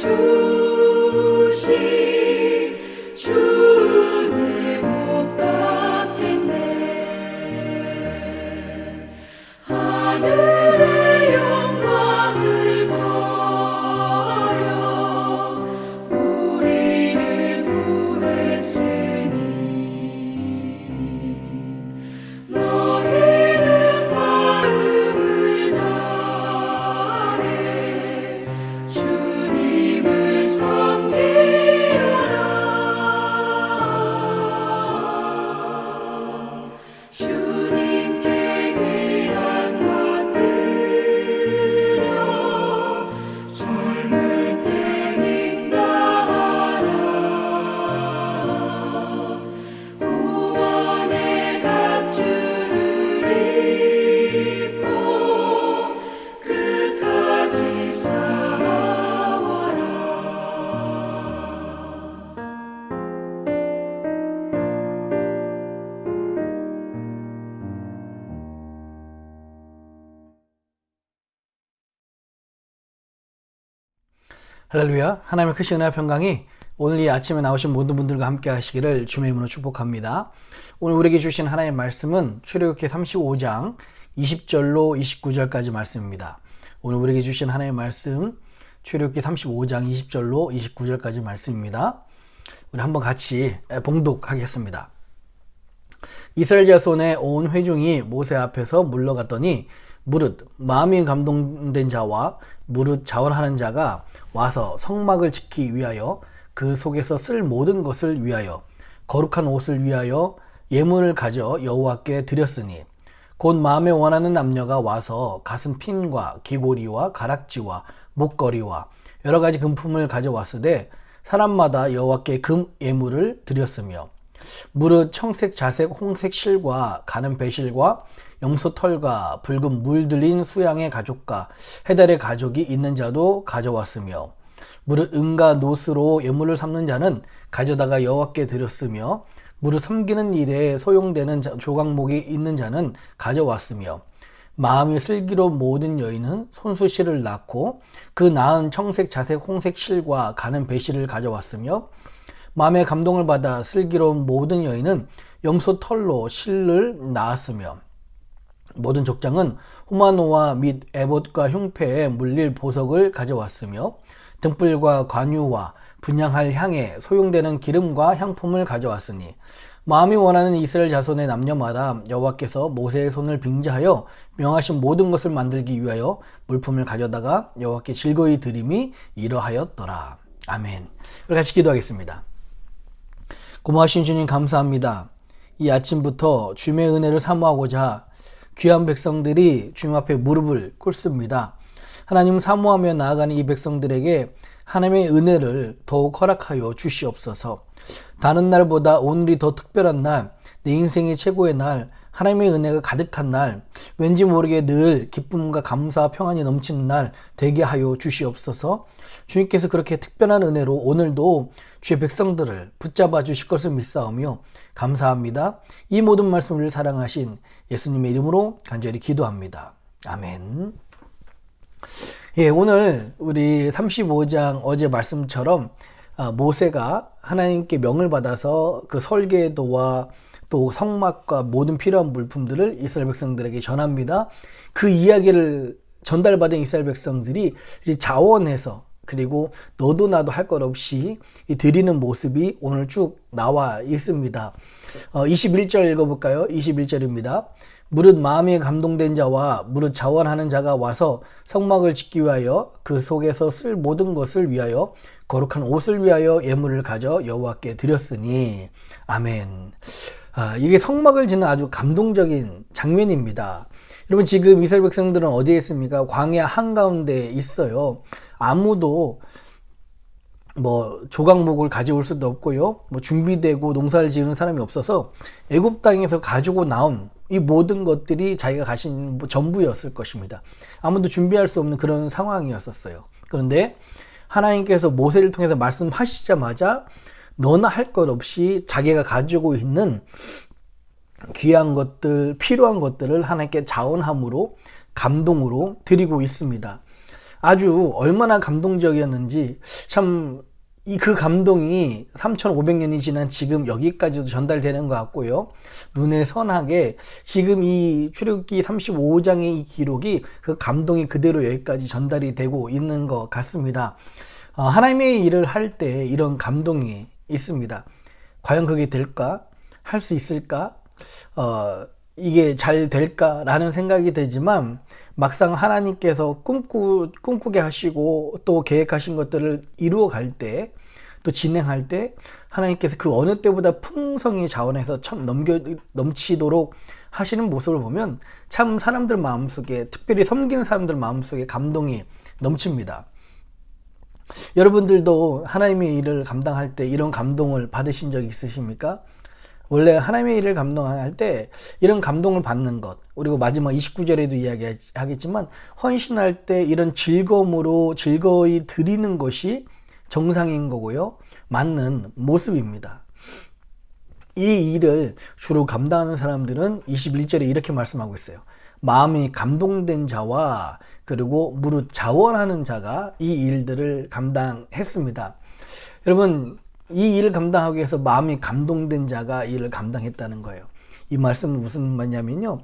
주신 주의 못 갚겠네. 하늘의 영광을 버려 우리를 구했으니 너희는 마음을 다해 주님을 섬기어라. 주님께 귀한 것 드려 젊을 때 인가하라. 구원의 갑주를 입고 끝까지 싸워라. 할렐루야. 하나님의 크신 은혜와 평강이 오늘 이 아침에 나오신 모든 분들과 함께 하시기를 주의 이름으로 축복합니다. 오늘 우리에게 주신 하나님의 말씀은 출애굽기 35장 20절로 29절까지 말씀입니다. 오늘 우리에게 주신 하나님의 말씀 출애굽기 35장 20절로 29절까지 말씀입니다. 우리 한번 같이 봉독하겠습니다. 이스라엘 자손의 온 회중이 모세 앞에서 물러갔더니 무릇 마음이 감동된 자와 무릇 자원하는 자가 와서 성막을 지키기 위하여 그 속에서 쓸 모든 것을 위하여 거룩한 옷을 위하여 예물을 가져 여호와께 드렸으니 곧 마음에 원하는 남녀가 와서 가슴 핀과 귀고리와 가락지와 목걸이와 여러 가지 금품을 가져왔으되 사람마다 여호와께 금 예물을 드렸으며 무릇 청색 자색 홍색 실과 가는 배실과 염소 털과 붉은 물 들린 수양의 가족과 해달의 가족이 있는 자도 가져왔으며 무릇 은과 노스로 예물을 삼는 자는 가져다가 여호와께 드렸으며 무릇 섬기는 일에 소용되는 조각목이 있는 자는 가져왔으며 마음이 슬기로운 모든 여인은 손수실을 낳고 그 낳은 청색 자색 홍색 실과 가는 배실을 가져왔으며 마음의 감동을 받아 슬기로운 모든 여인은 염소 털로 실을 낳았으며 모든 족장은 호마노와 및 에봇과 흉패에 물릴 보석을 가져왔으며 등불과 관유와 분향할 향에 소용되는 기름과 향품을 가져왔으니 마음이 원하는 이스라엘 자손의 남녀마다 여호와께서 모세의 손을 빙자하여 명하신 모든 것을 만들기 위하여 물품을 가져다가 여호와께 즐거이 드림이 이러하였더라. 아멘. 우리 같이 기도하겠습니다. 고마우신 주님 감사합니다. 이 아침부터 주님의 은혜를 사모하고자 귀한 백성들이 주님 앞에 무릎을 꿇습니다. 하나님 사모하며 나아가는 이 백성들에게 하나님의 은혜를 더욱 허락하여 주시옵소서. 다른 날보다 오늘이 더 특별한 날, 내 인생의 최고의 날, 하나님의 은혜가 가득한 날, 왠지 모르게 늘 기쁨과 감사와 평안이 넘치는 날 되게 하여 주시옵소서. 주님께서 그렇게 특별한 은혜로 오늘도 주의 백성들을 붙잡아 주실 것을 믿사오며 감사합니다. 이 모든 말씀을 사랑하신 예수님의 이름으로 간절히 기도합니다. 아멘. 예, 오늘 우리 35장 어제 말씀처럼 모세가 하나님께 명을 받아서 그 설계도와 또 성막과 모든 필요한 물품들을 이스라엘 백성들에게 전합니다. 그 이야기를 전달받은 이스라엘 백성들이 이제 자원해서 그리고 너도 나도 할 것 없이 드리는 모습이 오늘 쭉 나와 있습니다. 21절 읽어볼까요? 21절입니다. 무릇 마음에 감동된 자와 무릇 자원하는 자가 와서 성막을 짓기 위하여 그 속에서 쓸 모든 것을 위하여 거룩한 옷을 위하여 예물을 가져 여호와께 드렸으니. 아멘. 이게 성막을 짓는 아주 감동적인 장면입니다. 여러분, 지금 이스라엘 백성들은 어디에 있습니까? 광야 한가운데 있어요. 아무도 조각목을 가져올 수도 없고요. 준비되고 농사를 지으는 사람이 없어서 애굽 땅에서 가지고 나온 이 모든 것들이 자기가 가신 전부였을 것입니다. 아무도 준비할 수 없는 그런 상황이었었어요. 그런데 하나님께서 모세를 통해서 말씀하시자마자 너나 할 것 없이 자기가 가지고 있는 귀한 것들, 필요한 것들을 하나님께 자원함으로, 감동으로 드리고 있습니다. 아주 얼마나 감동적이었는지 참 그 감동이 3,500년이 지난 지금 여기까지도 전달되는 것 같고요. 눈에 선하게 지금 이 출애굽기 35장의 이 기록이 그 감동이 그대로 여기까지 전달이 되고 있는 것 같습니다. 하나님의 일을 할 때 이런 감동이 있습니다. 과연 그게 될까? 할 수 있을까? 이게 잘 될까라는 생각이 되지만 막상 하나님께서 꿈꾸게 하시고 또 계획하신 것들을 이루어 갈 때, 또 진행할 때 하나님께서 그 어느 때보다 풍성히 자원해서 참 넘치도록 하시는 모습을 보면 참 사람들 마음속에, 특별히 섬기는 사람들 마음속에 감동이 넘칩니다. 여러분들도 하나님의 일을 감당할 때 이런 감동을 받으신 적 있으십니까? 원래 하나님의 일을 감당할 때 이런 감동을 받는 것, 그리고 마지막 29절에도 이야기하겠지만 헌신할 때 이런 즐거움으로 즐거이 드리는 것이 정상인 거고요. 맞는 모습입니다. 이 일을 주로 감당하는 사람들은 21절에 이렇게 말씀하고 있어요. 마음이 감동된 자와 그리고 무릇 자원하는 자가 이 일들을 감당했습니다. 여러분, 이 일을 감당하기 위해서 마음이 감동된 자가 이 일을 감당했다는 거예요. 이 말씀은 무슨 말이냐면요,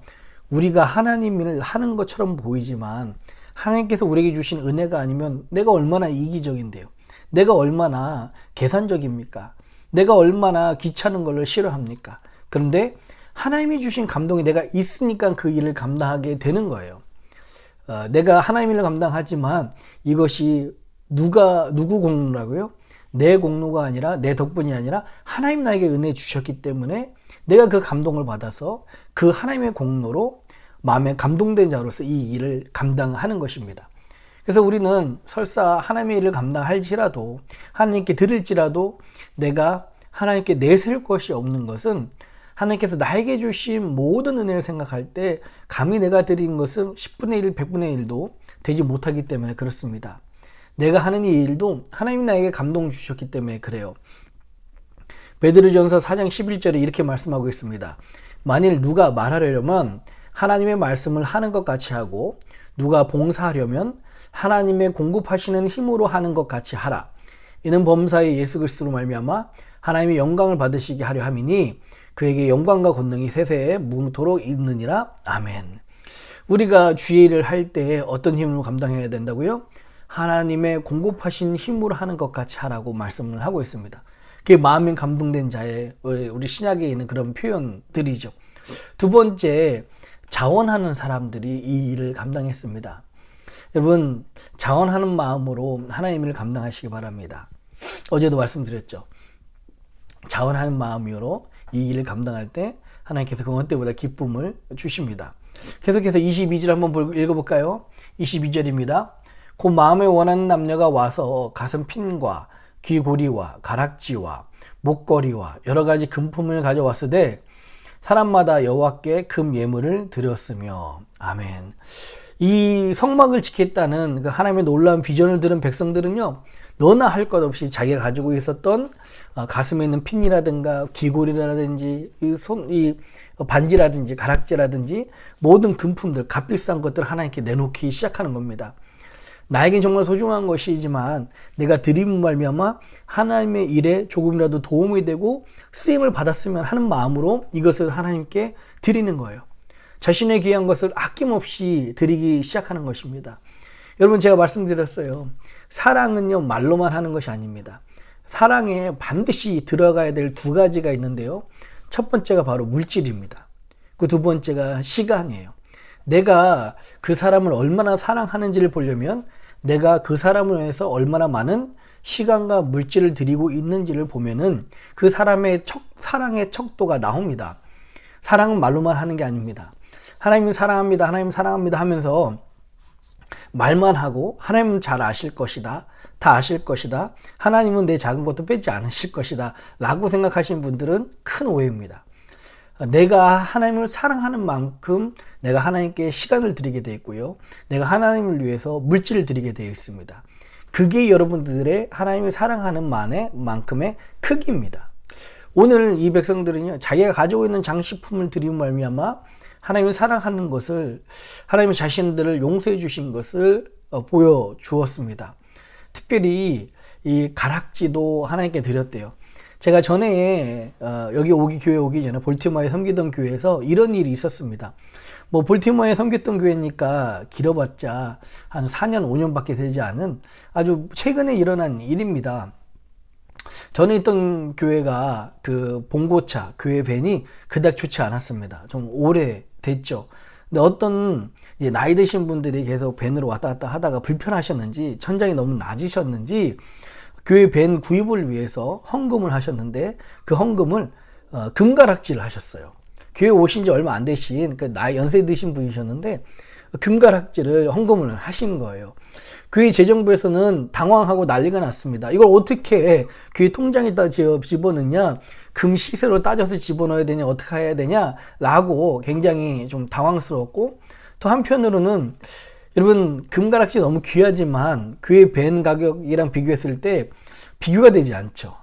우리가 하나님 일을 하는 것처럼 보이지만 하나님께서 우리에게 주신 은혜가 아니면 내가 얼마나 이기적인데요, 내가 얼마나 계산적입니까? 내가 얼마나 귀찮은 걸 싫어합니까? 그런데 하나님이 주신 감동이 내가 있으니까 그 일을 감당하게 되는 거예요. 내가 하나님 일을 감당하지만 이것이 누구 공로라고요? 내 공로가 아니라, 내 덕분이 아니라 하나님 나에게 은혜 주셨기 때문에 내가 그 감동을 받아서 그 하나님의 공로로 마음에 감동된 자로서 이 일을 감당하는 것입니다. 그래서 우리는 설사 하나님의 일을 감당할지라도, 하나님께 드릴지라도 내가 하나님께 내세울 것이 없는 것은 하나님께서 나에게 주신 모든 은혜를 생각할 때 감히 내가 드린 것은 10분의 1, 100분의 1도 되지 못하기 때문에 그렇습니다. 내가 하는 이 일도 하나님이 나에게 감동 주셨기 때문에 그래요. 베드로전서 4장 11절에 이렇게 말씀하고 있습니다. 만일 누가 말하려면 하나님의 말씀을 하는 것 같이 하고, 누가 봉사하려면 하나님의 공급하시는 힘으로 하는 것 같이 하라. 이는 범사의 예수 그리스도로 말미암아 하나님의 영광을 받으시게 하려 함이니 그에게 영광과 권능이 세세에 무토록 있느니라. 아멘. 우리가 주의 일을 할 때 어떤 힘으로 감당해야 된다고요? 하나님의 공급하신 힘으로 하는 것 같이 하라고 말씀을 하고 있습니다. 그게 마음이 감동된 자의, 우리 신약에 있는 그런 표현들이죠. 두 번째, 자원하는 사람들이 이 일을 감당했습니다. 여러분, 자원하는 마음으로 하나님 일을 감당하시기 바랍니다. 어제도 말씀드렸죠. 자원하는 마음으로 이 일을 감당할 때 하나님께서 그 어느 때보다 기쁨을 주십니다. 계속해서 22절 한번 읽어볼까요? 22절입니다. 그 마음에 원하는 남녀가 와서 가슴 핀과 귀고리와 가락지와 목걸이와 여러 가지 금품을 가져왔으되 사람마다 여호와께 금 예물을 드렸으며. 아멘. 이 성막을 짓겠다는 그 하나님의 놀라운 비전을 들은 백성들은요, 너나 할 것 없이 자기가 가지고 있었던 가슴에 있는 핀이라든가 귀고리라든지 이 반지라든지 가락지라든지 모든 금품들, 값비싼 것들 하나님께 내놓기 시작하는 겁니다. 나에겐 정말 소중한 것이지만 내가 드림을 말미암아 하나님의 일에 조금이라도 도움이 되고 쓰임을 받았으면 하는 마음으로 이것을 하나님께 드리는 거예요. 자신의 귀한 것을 아낌없이 드리기 시작하는 것입니다. 여러분, 제가 말씀드렸어요. 사랑은요, 말로만 하는 것이 아닙니다. 사랑에 반드시 들어가야 될 두 가지가 있는데요. 첫 번째가 바로 물질입니다. 그 두 번째가 시간이에요. 내가 그 사람을 얼마나 사랑하는지를 보려면 내가 그 사람을 위해서 얼마나 많은 시간과 물질을 드리고 있는지를 보면은 그 사람의 사랑의 척도가 나옵니다. 사랑은 말로만 하는 게 아닙니다. 하나님은 사랑합니다, 하나님 사랑합니다 하면서 말만 하고 하나님은 잘 아실 것이다, 다 아실 것이다, 하나님은 내 작은 것도 빼지 않으실 것이다 라고 생각하시는 분들은 큰 오해입니다. 내가 하나님을 사랑하는 만큼 내가 하나님께 시간을 드리게 되어 있고요, 내가 하나님을 위해서 물질을 드리게 되어 있습니다. 그게 여러분들의 하나님을 사랑하는 만큼의 크기입니다. 오늘 이 백성들은요, 자기가 가지고 있는 장식품을 드리는 말미암아 하나님을 사랑하는 것을, 하나님의 자신들을 용서해 주신 것을 보여주었습니다. 특별히 이 가락지도 하나님께 드렸대요. 제가 전에 여기 교회 오기 전에 볼티모어에 섬기던 교회에서 이런 일이 있었습니다. 뭐 볼티모어에 섬겼던 교회니까 길어봤자 한 4년 5년밖에 되지 않은 아주 최근에 일어난 일입니다. 전에 있던 교회가 그 봉고차 교회 밴이 그닥 좋지 않았습니다. 좀 오래 됐죠. 근데 어떤 나이 드신 분들이 계속 밴으로 왔다 갔다 하다가 불편하셨는지 천장이 너무 낮으셨는지 교회 밴 구입을 위해서 헌금을 하셨는데 그 헌금을 금가락질을 하셨어요. 교회 오신 지 얼마 안 되신 그 나이 연세 드신 분이셨는데 금가락질을 헌금을 하신 거예요. 교회 재정부에서는 당황하고 난리가 났습니다. 이걸 어떻게 교회 통장에다 집어넣냐, 금 시세로 따져서 집어넣어야 되냐, 어떻게 해야 되냐 라고 굉장히 좀 당황스러웠고, 또 한편으로는 여러분 금가락질 너무 귀하지만 교회 밴 가격이랑 비교했을 때 비교가 되지 않죠.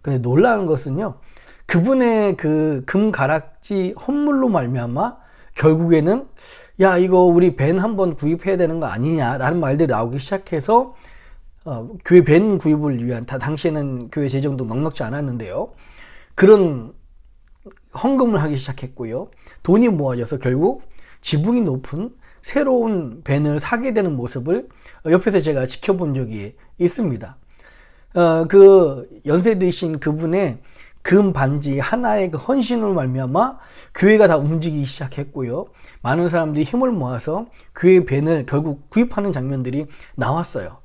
근데 놀라운 것은요, 그분의 그 금가락지 헌물로 말미암아 결국에는 야 이거 우리 밴 한번 구입해야 되는 거 아니냐라는 말들이 나오기 시작해서 교회 밴 구입을 위한, 당시에는 교회 재정도 넉넉지 않았는데요, 그런 헌금을 하기 시작했고요. 돈이 모아져서 결국 지붕이 높은 새로운 밴을 사게 되는 모습을 옆에서 제가 지켜본 적이 있습니다. 그 연세 드신 그분의 금 반지 하나의 그 헌신으로 말미암아 교회가 다 움직이기 시작했고요. 많은 사람들이 힘을 모아서 교회 밴을 결국 구입하는 장면들이 나왔어요.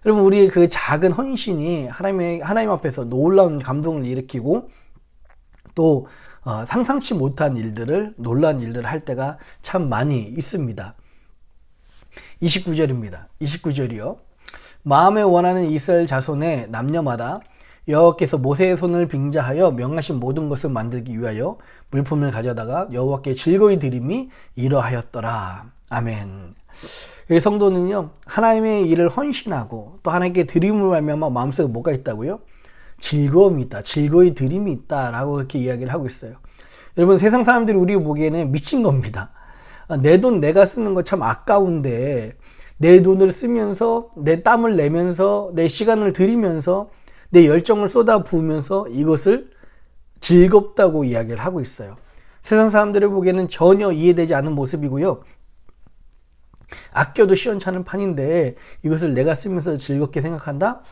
여러분, 우리의 그 작은 헌신이 하나님 앞에서 놀라운 감동을 일으키고 또 상상치 못한 일들을, 놀라운 일들을 할 때가 참 많이 있습니다. 29절입니다. 29절이요. 마음에 원하는 이스라엘 자손의 남녀마다 여호와께서 모세의 손을 빙자하여 명하신 모든 것을 만들기 위하여 물품을 가져다가 여호와께 즐거이 드림이 이러하였더라. 아멘. 이 성도는요, 하나님의 일을 헌신하고 또 하나님께 드림을 말미암아 마음속에 뭐가 있다고요? 즐거움이 있다, 즐거이 드림이 있다라고 이렇게 이야기를 하고 있어요. 여러분, 세상 사람들이 우리 보기에는 미친 겁니다. 내 돈 내가 쓰는 거 참 아까운데 내 돈을 쓰면서 내 땀을 내면서 내 시간을 들이면서 내 열정을 쏟아 부으면서 이것을 즐겁다고 이야기를 하고 있어요. 세상 사람들을 보기에는 전혀 이해되지 않는 모습이고요. 아껴도 시원찮은 판인데 이것을 내가 쓰면서 즐겁게 생각한다?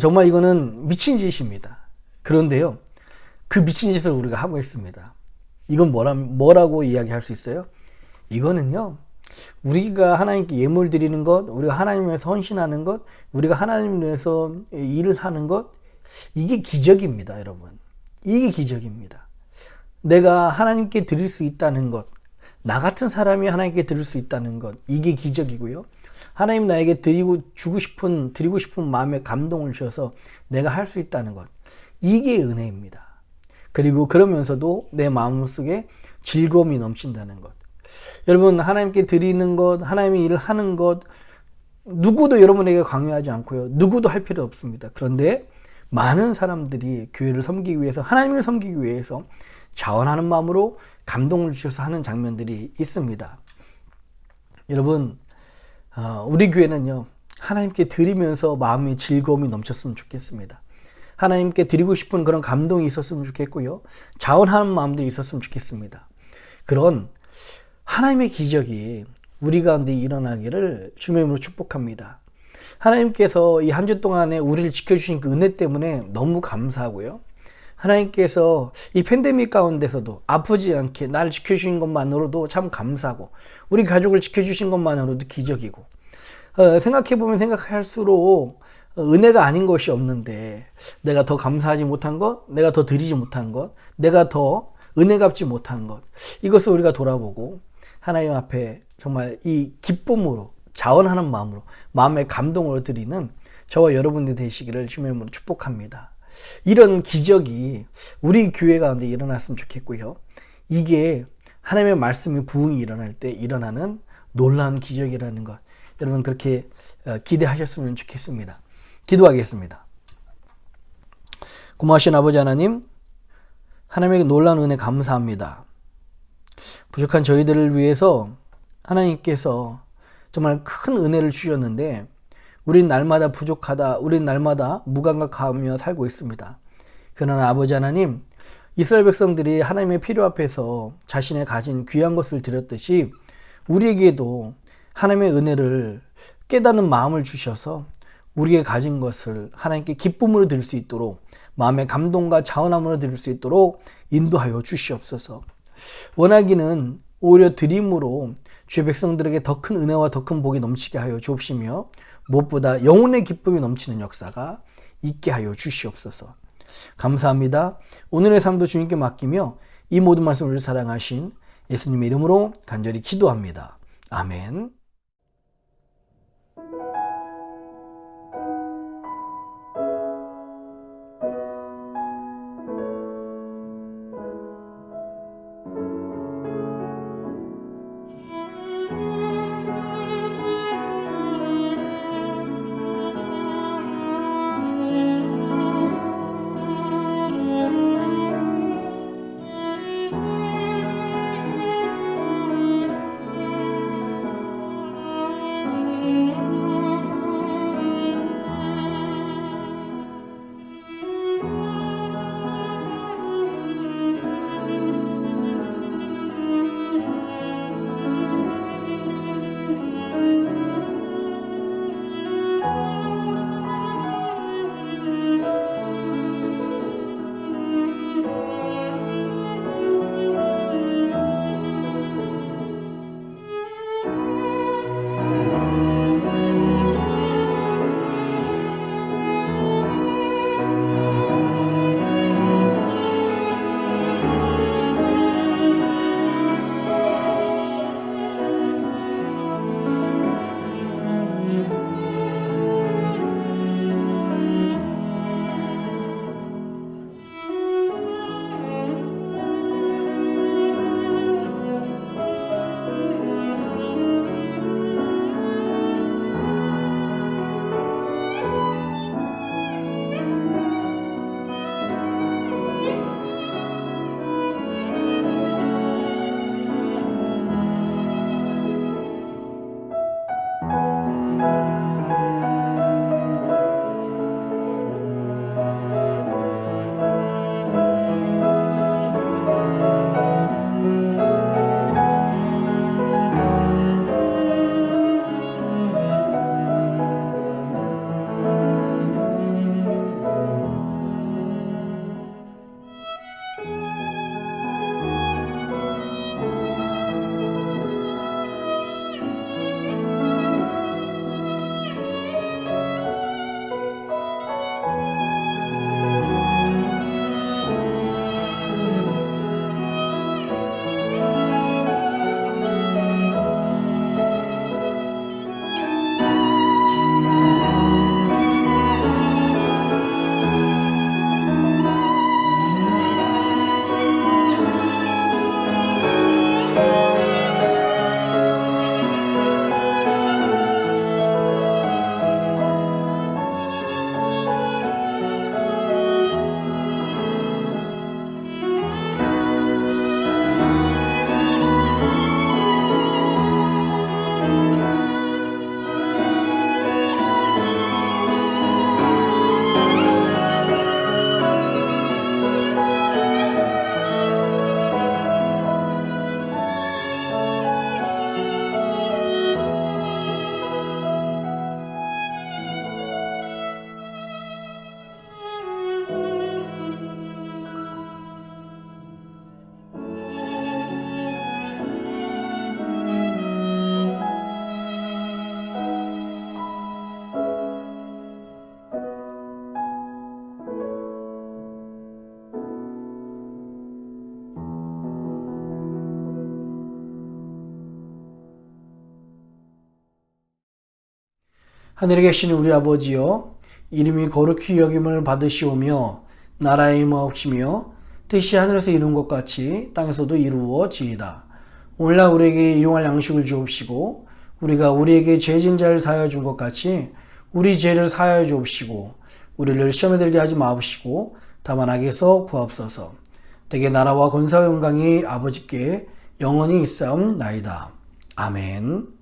정말 이거는 미친 짓입니다. 그런데요, 그 미친 짓을 우리가 하고 있습니다. 이건 뭐라고 이야기할 수 있어요? 이거는요, 우리가 하나님께 예물 드리는 것, 우리가 하나님을 위해서 헌신하는 것, 우리가 하나님을 위해서 일을 하는 것, 이게 기적입니다, 여러분. 이게 기적입니다. 내가 하나님께 드릴 수 있다는 것, 나 같은 사람이 하나님께 드릴 수 있다는 것, 이게 기적이고요. 하나님 나에게 드리고 싶은 마음의 감동을 주셔서 내가 할 수 있다는 것, 이게 은혜입니다. 그리고 그러면서도 내 마음속에 즐거움이 넘친다는 것. 여러분, 하나님께 드리는 것, 하나님의 일을 하는 것, 누구도 여러분에게 강요하지 않고요, 누구도 할 필요 없습니다. 그런데 많은 사람들이 교회를 섬기기 위해서, 하나님을 섬기기 위해서 자원하는 마음으로 감동을 주셔서 하는 장면들이 있습니다. 여러분, 우리 교회는요, 하나님께 드리면서 마음이 즐거움이 넘쳤으면 좋겠습니다. 하나님께 드리고 싶은 그런 감동이 있었으면 좋겠고요, 자원하는 마음들이 있었으면 좋겠습니다. 그런 하나님의 기적이 우리 가운데 일어나기를 주님의 이름으로 축복합니다. 하나님께서 이 한 주 동안에 우리를 지켜주신 그 은혜 때문에 너무 감사하고요, 하나님께서 이 팬데믹 가운데서도 아프지 않게 나를 지켜주신 것만으로도 참 감사하고, 우리 가족을 지켜주신 것만으로도 기적이고, 생각해보면 생각할수록 은혜가 아닌 것이 없는데, 내가 더 감사하지 못한 것, 내가 더 드리지 못한 것, 내가 더 은혜 갚지 못한 것, 이것을 우리가 돌아보고 하나님 앞에 정말 이 기쁨으로, 자원하는 마음으로, 마음의 감동으로 드리는 저와 여러분들이 되시기를 주님의 이름으로 축복합니다. 이런 기적이 우리 교회 가운데 일어났으면 좋겠고요, 이게 하나님의 말씀이 부흥이 일어날 때 일어나는 놀라운 기적이라는 것, 여러분 그렇게 기대하셨으면 좋겠습니다. 기도하겠습니다. 고마우신 아버지 하나님, 하나님에게 놀라운 은혜 감사합니다. 부족한 저희들을 위해서 하나님께서 정말 큰 은혜를 주셨는데 우린 날마다 부족하다, 우린 날마다 무감각하며 살고 있습니다. 그러나 아버지 하나님, 이스라엘 백성들이 하나님의 필요 앞에서 자신의 가진 귀한 것을 드렸듯이 우리에게도 하나님의 은혜를 깨닫는 마음을 주셔서 우리가 가진 것을 하나님께 기쁨으로 드릴 수 있도록, 마음의 감동과 자원함으로 드릴 수 있도록 인도하여 주시옵소서. 원하기는 오히려 드림으로 주의 백성들에게 더 큰 은혜와 더 큰 복이 넘치게 하여 주옵시며 무엇보다 영혼의 기쁨이 넘치는 역사가 있게 하여 주시옵소서. 감사합니다. 오늘의 삶도 주님께 맡기며 이 모든 말씀을 사랑하신 예수님의 이름으로 간절히 기도합니다. 아멘. 하늘에 계신 우리 아버지여, 이름이 거룩히 여김을 받으시오며 나라의 임하옵시며 뜻이 하늘에서 이룬 것 같이 땅에서도 이루어지이다. 오늘날 우리에게 일용할 양식을 주옵시고 우리가 우리에게 죄진 자를 사하여 준 것 같이 우리 죄를 사하여 주옵시고 우리를 시험에 들게 하지 마옵시고 다만 악에서 구하옵소서. 대개 나라와 권사와 영광이 아버지께 영원히 있사옵나이다. 아멘.